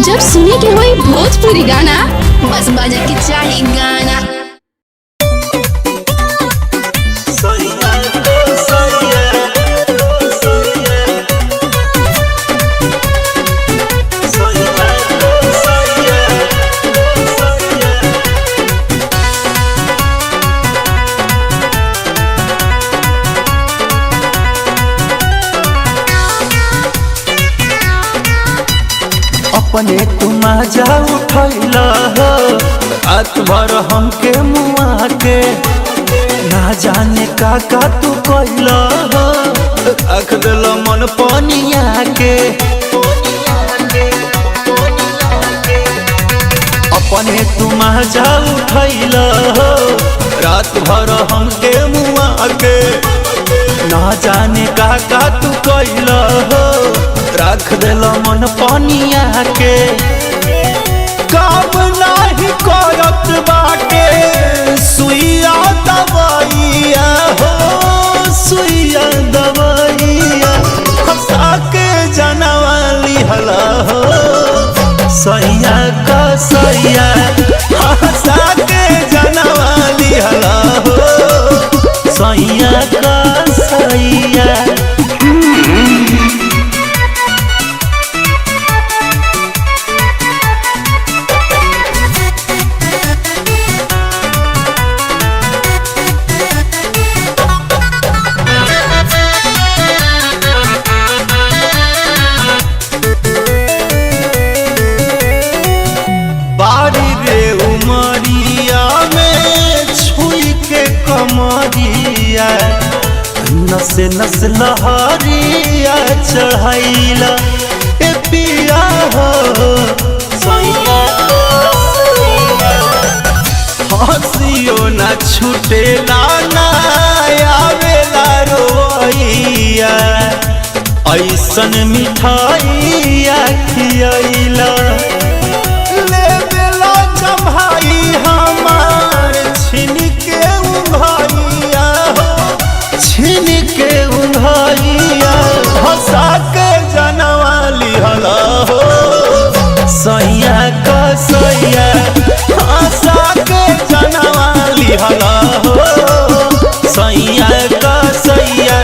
जब सुने के होई भोजपुरी गाना बस बजे के चाही गाना। अपने तुम जा उठैल हो रात भर हमके मुआ के ना जाने का तू कैल हो रख दिल मन पनिया के। अपने तुम जा उठैल हो रात भर हमके मुआ के ना जाने का तू कैल हो रख दिल मन पनिया के। काम नहीं करत बाटे सुइया दवाइया हो सुइया दवाइया हंसा के जनवाली हला हो सैया का सैया हंसा के जनवाली हला हो सैया का सैया। नसे नस लहरिया चढ़ाइला ए पिया हो हंसियो न छूटेला ना आवेला रोइया ऐसन मिठाइया खियाइला ले बेला जमाई हमार छिन के उंघाइया छिन के उंघाइया हंसा के जनवाली हला हो सैया का सैया हंसा के जनवाली हला हो सैया का सैया।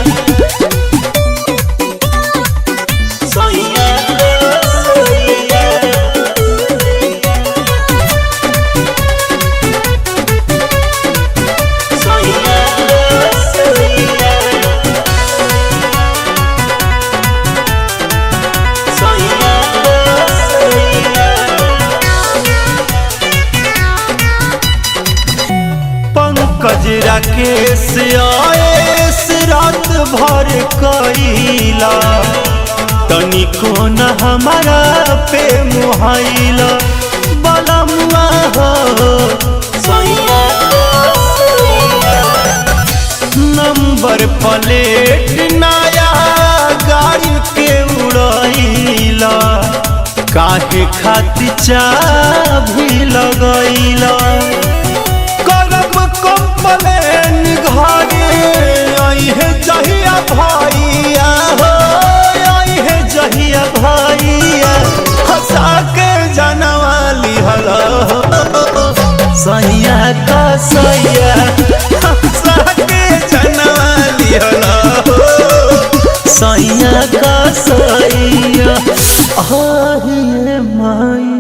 कजरा केस आएस रात भर कइला तनिको न हमारा पे मुहाइला बलमुआ हो नंबर प्लेट नया गाड़ी के उड़ैला काहे खातिर चाभी लगैला प्लेन घरे अहे जहिया भैया हो अहे जहिया भैया हंसा के जनवाली हला हो सैया का सैया हंसा के जनवाली हला हो सैया का सैया। माई